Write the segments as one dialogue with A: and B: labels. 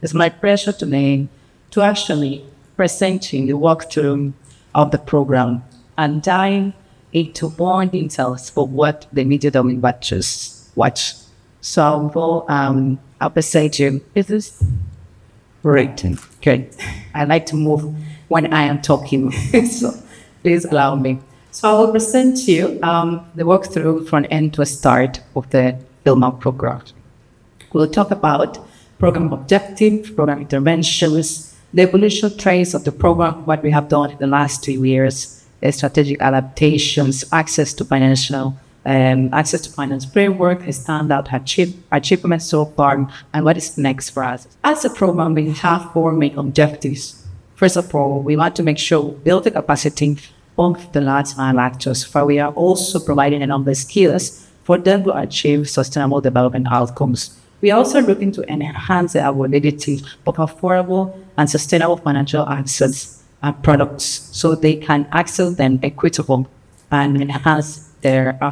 A: It's my pleasure today to actually present you the walkthrough of the program and dive into more details for what the immediate investors watch. So I'll present you. Is this right? Okay. I like to move when I am talking, so please allow me. So I will present you the walkthrough from end to start of the FILMA program. We'll talk about program objectives, program interventions, the evolution trace of the program, what we have done in the last 2 years, strategic adaptations, access to finance framework, standout achievements so far, and what is next for us. As a program, we have 4 main objectives. First of all, we want to make sure we build the capacity of the last mile actors, for we are also providing a number of skills for them to achieve sustainable development outcomes. We are also looking to enhance the availability of affordable and sustainable financial access and products so they can access them equitable and enhance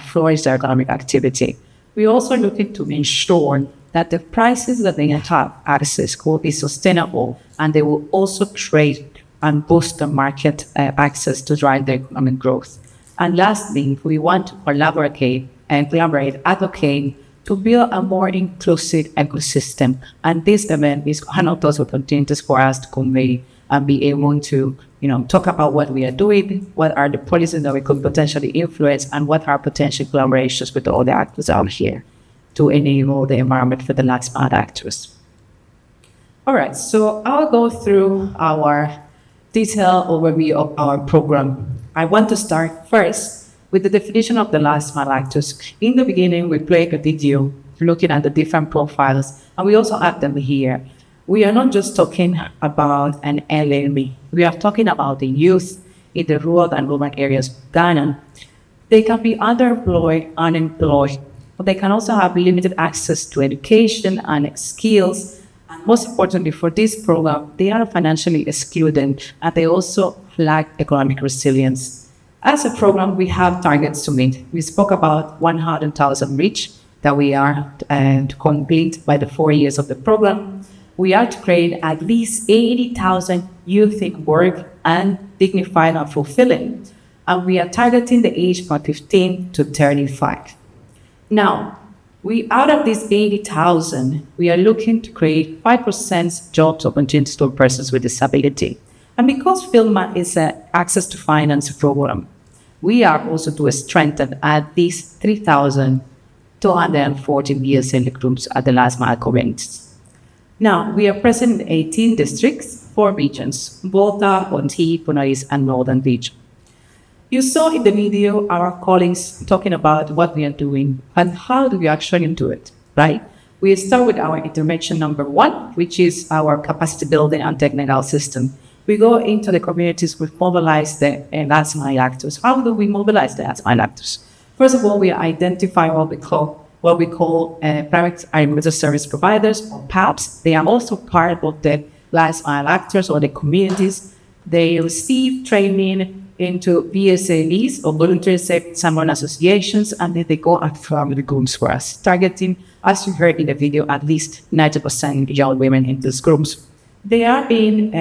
A: flourish their economic activity. We are also looking to ensure that the prices that they have access will be sustainable, and they will also trade and boost the market access to drive their economic growth. And lastly, we want to collaborate, advocate to build a more inclusive ecosystem. And this event is one of those opportunities for us to convey and be able to, talk about what we are doing, what are the policies that we could potentially influence, and what are potential collaborations with all the actors out here to enable the environment for the last mile actors. All right, so I'll go through our detailed overview of our program. I want to start first with the definition of the last mile actors. In the beginning, we played a video looking at the different profiles, and we also have them here. We are not just talking about an LLB. We are talking about the youth in the rural and urban areas of Ghana. They can be underemployed, unemployed, but they can also have limited access to education and skills. And most importantly, for this program, they are financially excluded, and they also lack economic resilience. As a program, we have targets to meet. We spoke about 100,000 reach that we are to complete by the 4 years of the program. We are to create at least 80,000 youth in work and dignified and fulfilling. And we are targeting the age from 15 to 35. Now, out of these 80,000, we are looking to create 5% jobs opportunities for persons with disability. And because FILMA is an access to finance program, we are also to strengthen at least 3,240 VSLA groups at the last mile communities. Now, we are present in 18 districts, 4 regions, Volta, Onti, Punais, and Northern Region. You saw in the video our colleagues talking about what we are doing and how do we actually do it, right? We start with our intervention number 1, which is our capacity building and technical system. We go into the communities, we mobilize the last mile actors. How do we mobilize the last mile actors? First of all, we identify what we call private agricultural service providers, or PAPs. They are also part of the last mile actors or the communities. They receive training into VSLAs or voluntary someone associations, and then they go and farm the groups for us, targeting, as you heard in the video, at least 90% young women in these groups. They are being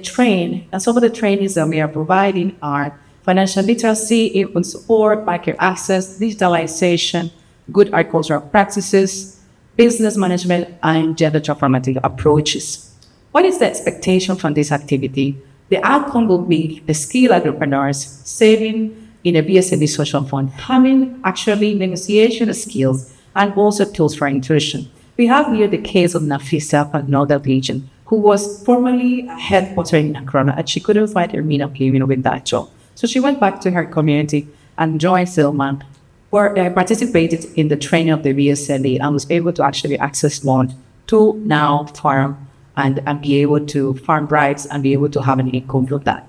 A: trained, and some of the trainings that we are providing are financial literacy, infant support, market access, digitalization, good agricultural practices, business management, and gender transformative approaches. What is the expectation from this activity? The outcome will be the skilled entrepreneurs saving in a VSLA social fund, having actually negotiation skills and also tools for intuition. We have here the case of Nafisa from Northern Region, who was formerly headquartered in Accra, and she couldn't find her mean of living with that job. So she went back to her community and joined FILMA, where I participated in the training of the VSLA and was able to actually access loan to now farm and be able to farm rights and be able to have an income from that.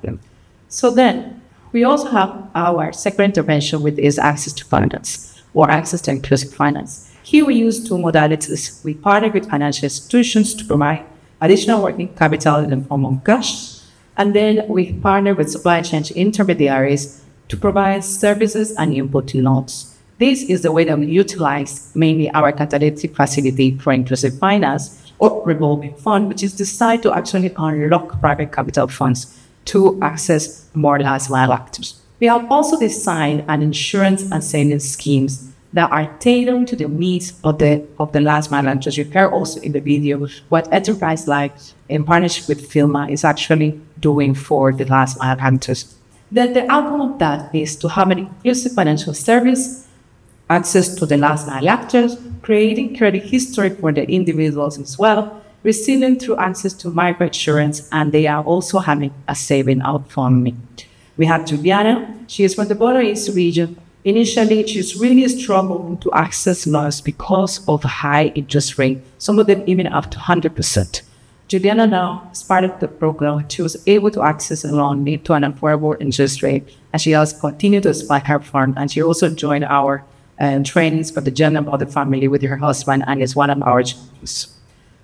A: So then we also have our second intervention, with is access to finance or access to inclusive finance. Here we use 2 modalities. We partner with financial institutions to provide additional working capital in the form of cash, and then we partner with supply chain intermediaries to provide services and input loans. This is the way that we utilize mainly our catalytic facility for inclusive finance, or revolving fund, which is designed to actually unlock private capital funds to access more last mile actors. We have also designed an insurance and savings schemes that are tailored to the needs of the last mile actors. You heard also in the video what Enterprise Life in partnership with FILMA is actually doing for the last mile actors. Then the outcome of that is to have an inclusive financial service, access to the last mile actors, creating credit history for the individuals as well, resilient through access to microinsurance, and they are also having a saving outcome. We have Juliana. She is from the Border East region. Initially, she's really struggling to access loans because of high interest rate, some of them even up to 100%. Juliana now, as part of the program, she was able to access a loan to an affordable interest rate, and she has continued to expand her fund, and she also joined our trainings for the gender of the family with her husband, and is one of our champions.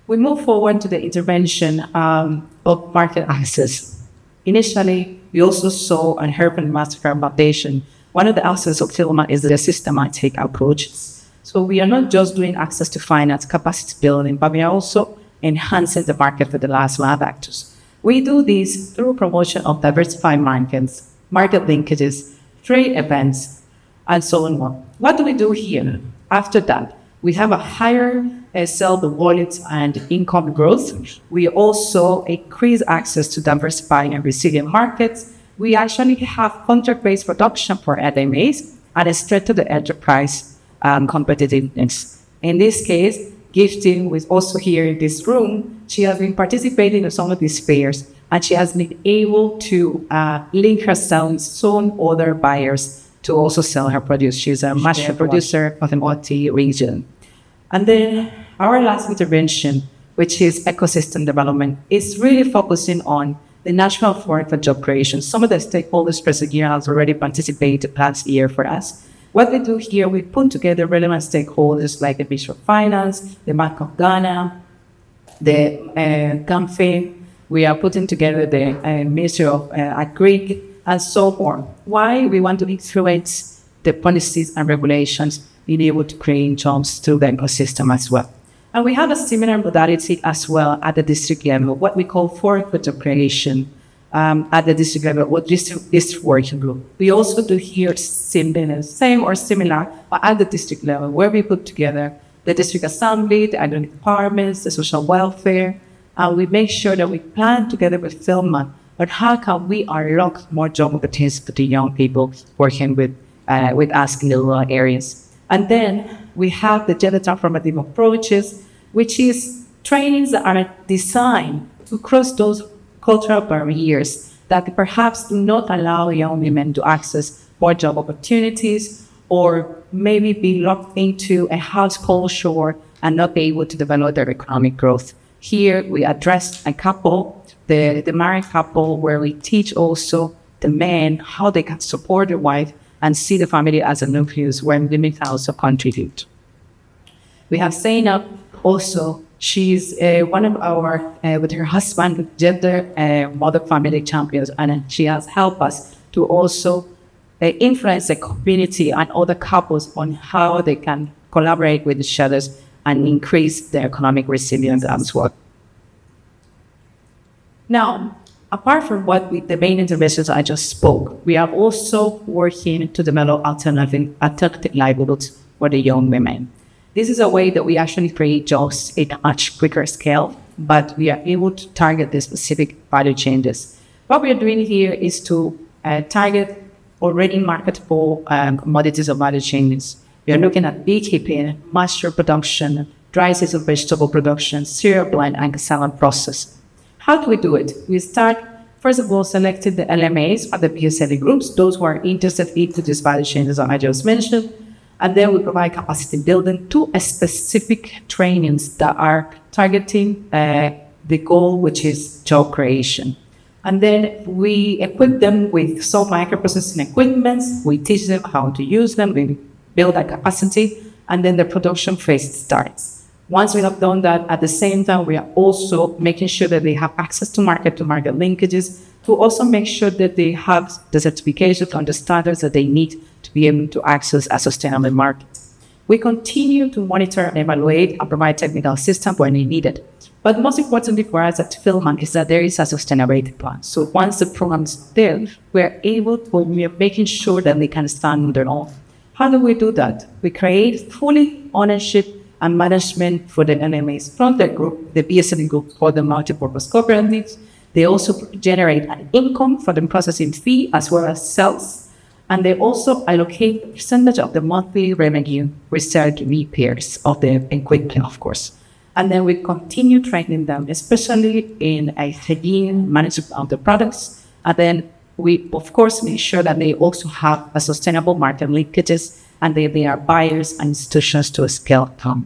A: We move forward to the intervention of market access. Initially, we also saw and heard from the Mastercard Foundation. One of the aspects of FILMA is the systematic approach. So we are not just doing access to finance, capacity building, but we are also enhancing the market for the last mile actors. We do this through promotion of diversified markets, market linkages, trade events, and so on. What do we do here? After that, we have a higher sell the wallets and income growth. We also increase access to diversified and resilient markets. We actually have contract-based production for LMAs and strengthen the enterprise competitiveness. In this case, Gifting was also here in this room. She has been participating in some of these fairs, and she has been able to link herself with some other buyers to also sell her produce. She's a master producer of the multi region. And then our last intervention, which is ecosystem development, is really focusing on the National Forum for Job Creation. Some of the stakeholders present here have already participated last year for us. What we do here, we put together relevant stakeholders like the Ministry of Finance, the Bank of Ghana, the CAMFE. We are putting together the Ministry of Agri, and so on. Why? We want to influence the policies and regulations, being able to create jobs through the ecosystem as well. And we have a similar modality as well at the district level, what we call forum for job creation at the district level, or district working group. We also do here same or similar, but at the district level, where we put together the district assembly, the identity departments, the social welfare, and we make sure that we plan together with FILMA on how can we unlock more job opportunities for the young people working with us in the rural areas. And then we have the gender transformative approaches, which is trainings that are designed to cross those cultural barriers that perhaps do not allow young women to access more job opportunities, or maybe be locked into a house culture and not be able to develop their economic growth. Here we address a couple, the married couple, where we teach also the men how they can support their wife and see the family as a nucleus where women can also contribute. We have Zainab also. She's one of our, with her husband, gender mother family champions, and she has helped us to also influence the community and other couples on how they can collaborate with each other and increase their economic resilience as well. Now, apart from the main interventions I just spoke, we are also working to develop alternative livelihoods for the young women. This is a way that we actually create jobs at a much quicker scale, but we are able to target the specific value changes. What we are doing here is to target already marketable commodities or value changes. We are looking at beekeeping, mushroom production, dry season vegetable production, cereal blend, and cassava process. How do we do it? We start, first of all, selecting the LMAs or the VSLA groups, those who are interested into these value changes that I just mentioned. And then we provide capacity building to a specific trainings that are targeting the goal, which is job creation. And then we equip them with some microprocessing equipments. We teach them how to use them. We build that capacity, and then the production phase starts. Once we have done that, at the same time, we are also making sure that they have access to market linkages, to also make sure that they have the certifications and the standards that they need to be able to access a sustainable market. We continue to monitor and evaluate and provide technical assistance when needed. But most importantly for us at FILMA is that there is a sustainability plan. So once the program is there, we are making sure that they can stand on their own. How do we do that? We create fully ownership and management for the NMAs from the group, the VSLA group for the multipurpose cooperatives. They also generate an income for the processing fee as well as sales. And they also allocate a percentage of the monthly revenue research repairs of the equipment, of course. And then we continue training them, especially in a hygiene management of the products. And then we, of course, make sure that they also have a sustainable market linkages and they are buyers and institutions to scale up.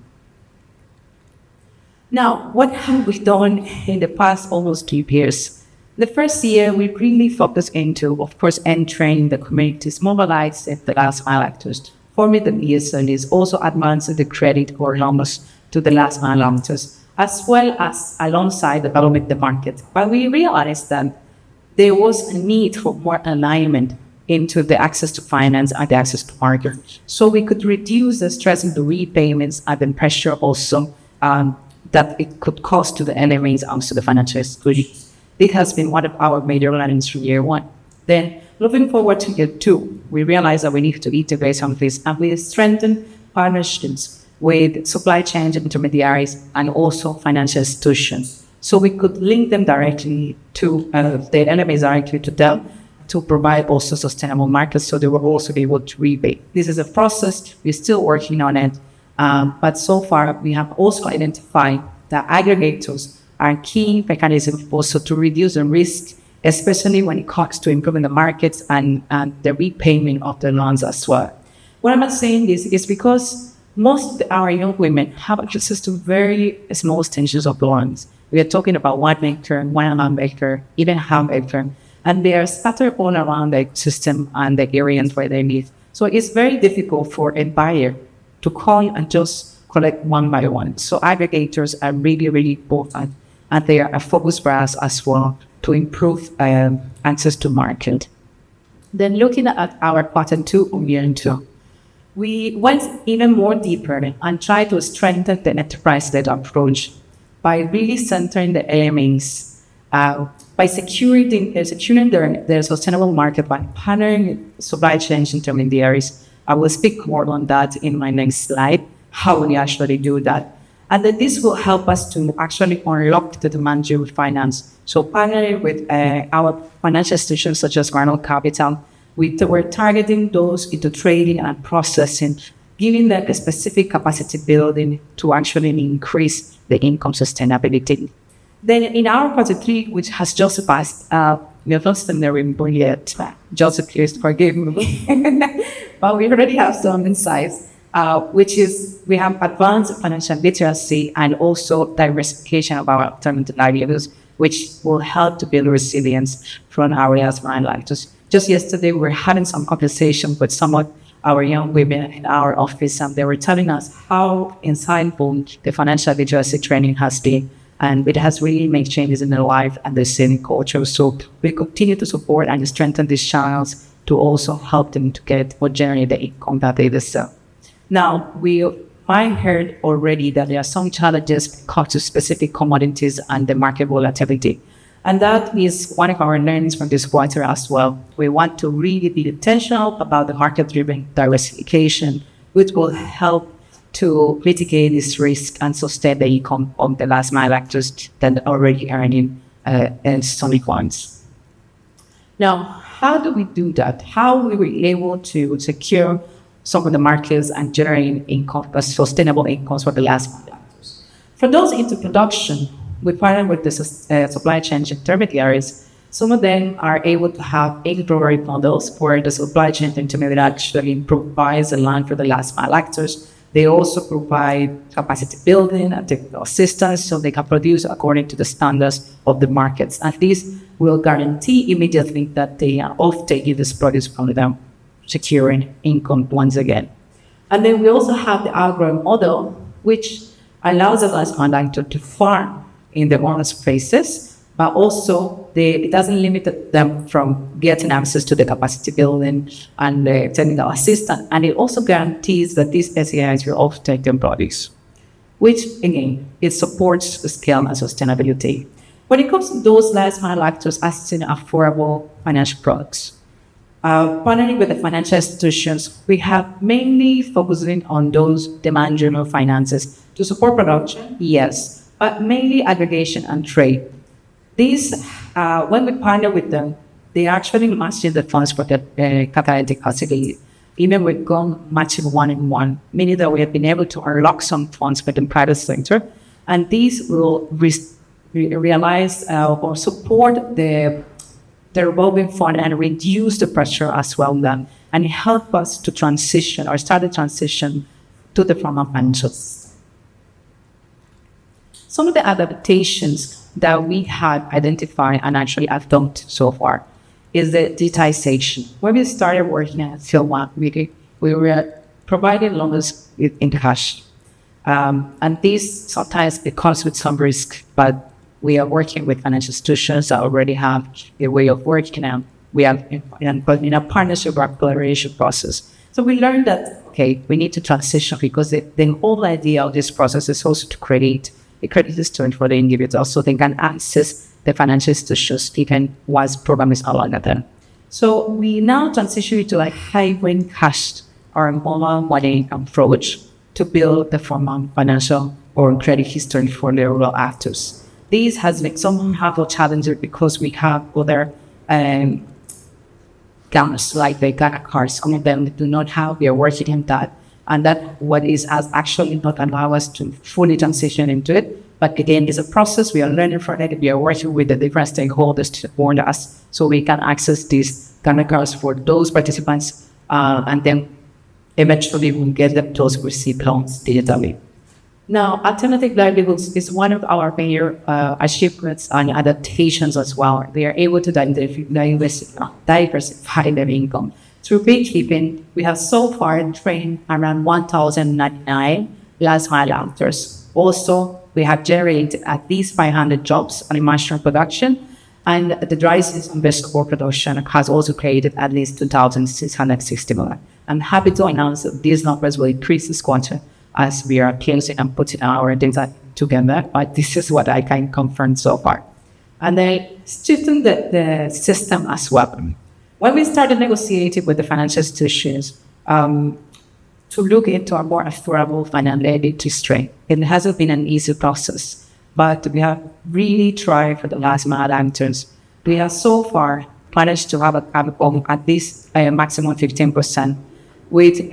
A: Now, what have we done in the past almost 2 years? The first year, we really focused into, of course, entering the communities, mobilizing the last mile actors, forming the VSLAs, also advancing the credit or loans to the last mile actors, as well as alongside developing the market. But we realized that there was a need for more alignment into the access to finance and the access to market. So we could reduce the stress in the repayments and the pressure also that it could cause to the NMAs, also the financial institutions. It has been one of our major learnings from year one. Then, moving forward to year two, we realized that we need to integrate some of this, and we strengthened partnerships with supply chain intermediaries and also financial institutions. So we could link them directly to the NMAs directly to them to provide also sustainable markets, so they will also be able to rebate. This is a process, we're still working on it. But so far, we have also identified that aggregators are key mechanisms also to reduce the risk, especially when it comes to improving the markets and the repayment of the loans as well. What I'm saying is because most of our young women have access to very small extensions of loans. We are talking about 1 acre, 1.5 acre, even half acre, and they are scattered all around the system and the areas where they live. So it's very difficult for a buyer to call and just collect one by one. So aggregators are really, really important, and they are a focus for us as well to improve access to market. Then looking at our quarter 2 of year 2, we went even more deeper and tried to strengthen the enterprise-led approach by really centering the LMAs, by securing their sustainable market by partnering with supply chain intermediaries. I will speak more on that in my next slide, how we actually do that. And then this will help us to actually unlock the demand driven finance. So partnering with our financial institutions such as Granule Capital, we're targeting those into trading and processing, giving them a specific capacity building to actually increase the income sustainability. Then in our quarter 3, which has just passed, we have not seen the rainbow yet. Joseph, please forgive me. But we already have some insights, which is we have advanced financial literacy and also diversification of our alternative livelihoods, which will help to build resilience from our last mile actors. Just yesterday, we were having some conversation with some of our young women in our office, and they were telling us how insightful the financial literacy training has been. And it has really made changes in their life and their saving culture. So we continue to support and strengthen these channels to also help them to get or generate the income that they deserve. Now, I heard already that there are some challenges caught to specific commodities and the market volatility. And that is one of our learnings from this quarter as well. We want to really be intentional about the market-driven diversification, which will help to mitigate this risk and sustain the income of the last mile actors that are already earning solid funds. Now, how do we do that? How are we able to secure some of the markets and generate income, sustainable incomes for the last mile actors? For those into production, we partner with the supply chain intermediaries. Some of them are able to have inventory models where the supply chain intermediary actually provides the land for the last mile actors. They also provide capacity building and technical assistance so they can produce according to the standards of the markets. And this will guarantee immediately that they are off taking this produce from them, securing income once again. And then we also have the agro model, which allows us online to farm in the honest spaces, but also it doesn't limit them from getting access to the capacity building and the technical assistance. And it also guarantees that these SAIs will offtake their products. which again, it supports scale and sustainability. When it comes to those last mile actors accessing affordable financial products, partnering with the financial institutions, we have mainly focusing on those demand-driven finances to support production, yes, but mainly aggregation and trade. These, when we partner with them, they actually matching the funds for the catalytic facility. Even we've gone matching one-in-one, meaning that we have been able to unlock some funds for the private sector, and these will realize or support the revolving fund and reduce the pressure as well then, and help us to transition or start the transition to the form of financials. Some of the adaptations that we had identified and actually adopted so far is the digitization. When we started working at FILMA, we were providing loans in cash. And this sometimes it comes with some risk, but we are working with financial institutions that already have a way of working out. We have in a partnership or collaboration process. So we learned that, okay, we need to transition because the whole idea of this process is also to create a credit history for the individual so they can access the financial institutions even once program is allowed at them. So we now transition to like hybrid cash or mobile money approach to build the formal financial or credit history for the rural actors. These has been somehow challenging because we have other games like the Ghana cards. Some of them do not have, we are working on that. And that what is has actually not allow us to fully transition into it. But again, it's a process. We are learning from it. We are working with the different stakeholders to support us so we can access these Ghana cards for those participants. And then eventually we'll get them those who receive loans digitally. Now, alternative livelihoods is one of our major achievements and adaptations as well. They are able to diversify their income. Through beekeeping, we have so far trained around 1,099 last mile actors. Also, we have generated at least 500 jobs on mushroom production, and the dry season vegetable production has also created at least 2,661. I'm happy to announce that these numbers will increase this quarter as we are closing and putting our data together, but this is what I can confirm so far. And then strengthen the system as well. When we started negotiating with the financial institutions to look into a more affordable financial aid stream, it hasn't been an easy process, but we have really tried for the last mile actors. We have so far managed to have at least a maximum 15% with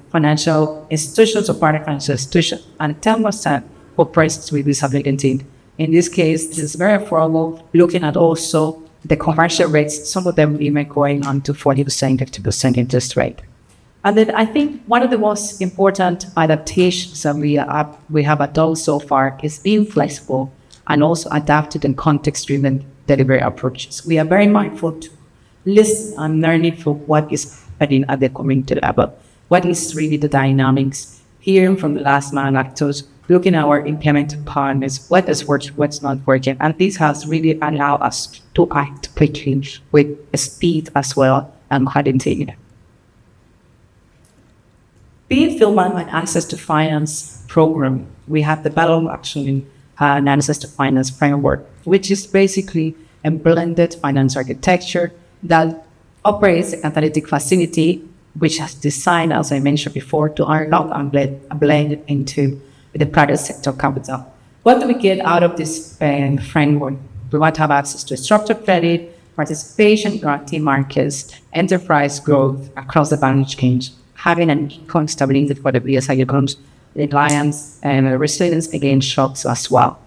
A: financial institutions or partner financial institutions, and 10% for persons with disability. In this case, this is very affordable, looking at also the commercial rates, some of them even going on to 40%, 50% interest rate. And then I think one of the most important adaptations that we have adopted so far is being flexible and also adapted and context-driven delivery approaches. We are very mindful to listen and learning from what is happening at the community level. What is really the dynamics, hearing from the last mile actors, looking at our implementing partners, what is working, what's not working. And this has really allowed us to act quickly with speed as well and quality. Being FILMA and Access to Finance program, we have developed actually an Access to Finance framework, which is basically a blended finance architecture that operates a catalytic facility, which is designed, as I mentioned before, to unlock and blend into the private sector capital. What do we get out of this framework? We want to have access to structured credit, participation in guarantee markets, enterprise growth across the value chain, having an income stability for the VSLAs accounts, reliance and resilience against shocks as well.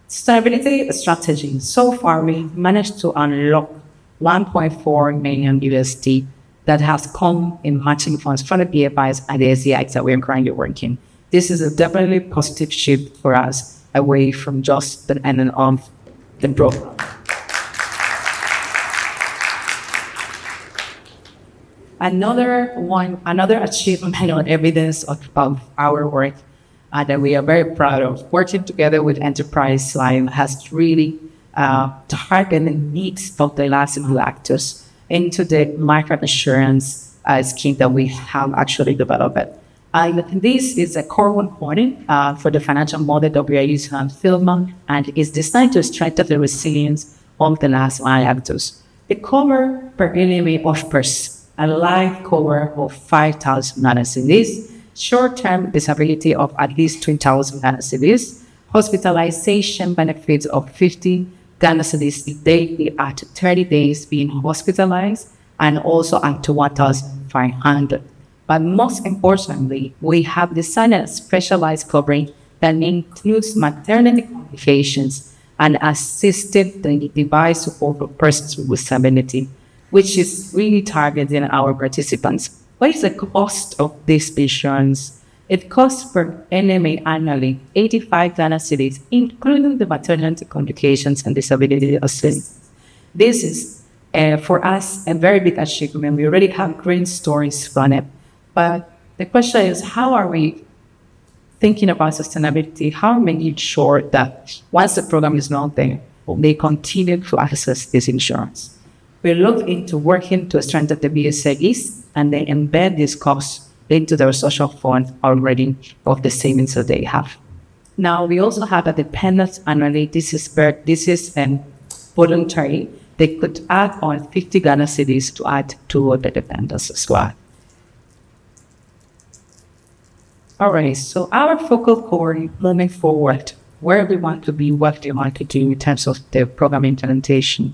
A: Stability strategy. So far, we managed to unlock 1.4 million USD that has come in matching funds from the PFIs and the SDIs that we are currently working. This is a definitely positive shift for us away from just the end of the program. Another achievement and evidence of our work that we are very proud of, working together with Enterprise Line has really targeted the needs of the last mile actors into the microinsurance scheme that we have actually developed. And this is a core component for the financial model that we are using on FILMA, and is designed to strengthen the resilience of the last mile actors. The cover per enemy offers a life cover of 5,000 cedis, short-term disability of at least 3,000 cedis, hospitalization benefits of 50 cedis daily at 30 days being hospitalized, and also up to 1,500. But most importantly, we have designed a specialized covering that includes maternity complications and assisted device support for persons with disability, which is really targeting our participants. What is the cost of this insurance? It costs per NMA annually 85 Ghana cedis, including the maternity complications and disability assistance. This is, for us, a very big achievement. We already have great stories from it. But the question is, how are we thinking about sustainability? How are we making sure that once the program is not there, they continue to access this insurance? We look into working to strengthen the VSLAs and then embed these costs into their social fund already of the savings that they have. Now, we also have a dependence annually. This is voluntary. They could add on 50 Ghana cedis to add to the dependence as well. All right, so our focal point moving forward, where we want to be, what we want to do in terms of the program implementation.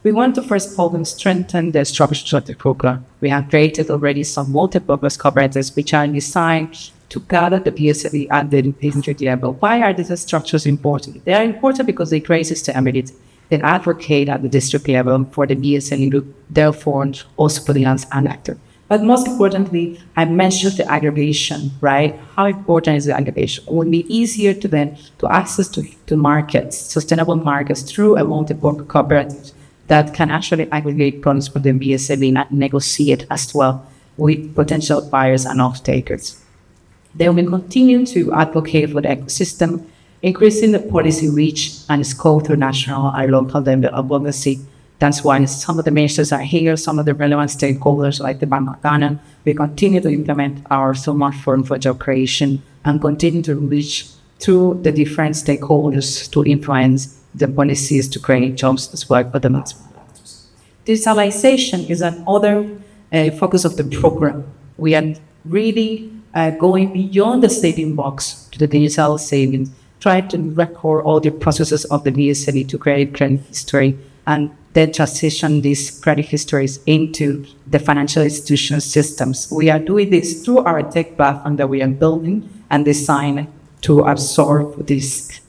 A: We want to first of all strengthen the structure of the program. We have created already some multi-purpose coverages which are designed to gather the VSLA at the district level. Why are these structures important? They are important because they create sustainability. They advocate at the district level for the VSLA group, therefore also for the unassigned actor. But most importantly, I mentioned the aggregation, right? How important is the aggregation? It would be easier to access to markets, sustainable markets, through a multi-purpose cooperative that can actually aggregate products for the VSLA and negotiate as well with potential buyers and off-takers. They will continue to advocate for the ecosystem, increasing the policy reach and scope through national and local advocacy. That's why some of the ministers are here, some of the relevant stakeholders like the Bank of Ghana. We continue to implement our FILMA Forum for Job Creation and continue to reach through the different stakeholders to influence the policies to create jobs as well for the next. Digitalization is another focus of the program. We are really going beyond the saving box to the digital savings, trying to record all the processes of the VSLA to create credit history and then transition these credit histories into the financial institution systems. We are doing this through our tech platform that we are building and designed to absorb these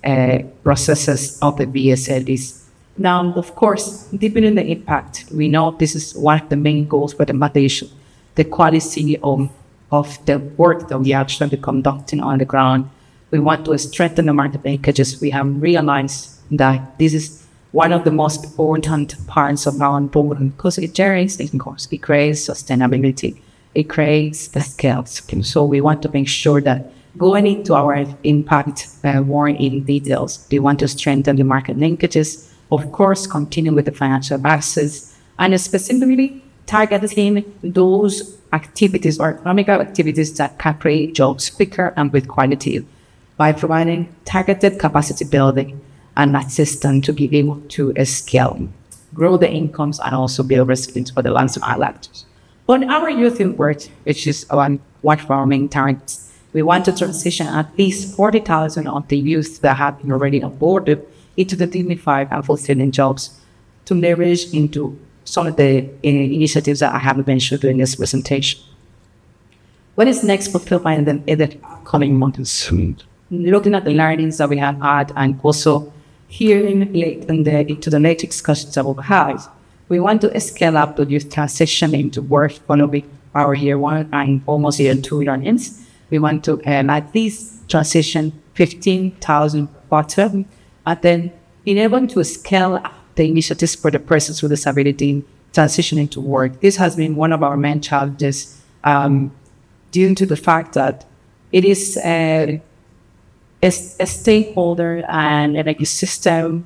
A: processes of the VSLAs. Now, of course, deepening the impact. We know this is one of the main goals for the foundation, the quality of the work that we are actually conducting on the ground. We want to strengthen the market linkages. We have realized that this is one of the most important parts of our program because it generates income, it creates sustainability, it creates the skills. So we want to make sure that going into our impact more in details, we want to strengthen the market linkages, of course, continue with the financial access, and specifically targeting those activities or economic activities that can create jobs quicker and with quality by providing targeted capacity building and assistance to be able to scale, grow the incomes, and also build resilience for the lands of our actors. On our youth in work, which is one of our main targets, we want to transition at least 40,000 of the youth that have been already onboarded into the dignified and fulfilling jobs to leverage into some of the initiatives that I have mentioned during this presentation. What is next for FILMA in the coming months? Looking at the learnings that we have had and also hearing into the late discussions that we've had, we want to scale up the youth transition into work following our year one and almost year two learnings. We want to at least transition 15,000 part-time and then being able to scale up the initiatives for the persons with disability transitioning to work. This has been one of our main challenges due to the fact that it is a stakeholder and an ecosystem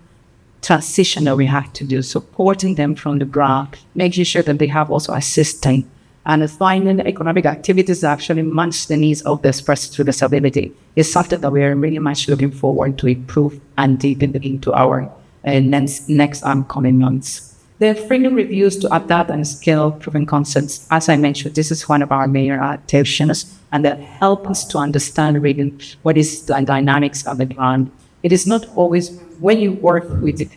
A: transition that we have to do, supporting them from the ground, making sure that they have also assistance And finding economic activities that actually match the needs of this person with disability is something that we are really much looking forward to improve and deepen into our next coming months. The freedom reviews to adapt and scale proven concepts. As I mentioned, this is one of our major adaptations, and that help us to understand really what is the dynamics of the ground. It is not always, when you work with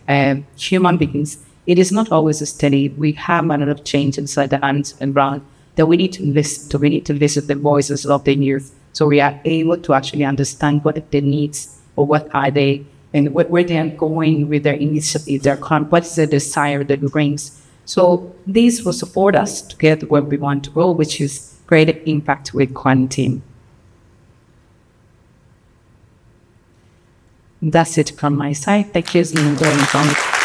A: human beings, it is not always steady. We have a lot of change inside the ants and ground that we need to listen to. We need to listen to the voices of the youth, so we are able to actually understand what their needs or what are they, and where they are going with their initiative, what's the desire that brings. So this will support us to get where we want to go, which is create impact with quarantine. That's it from my side. Thank you.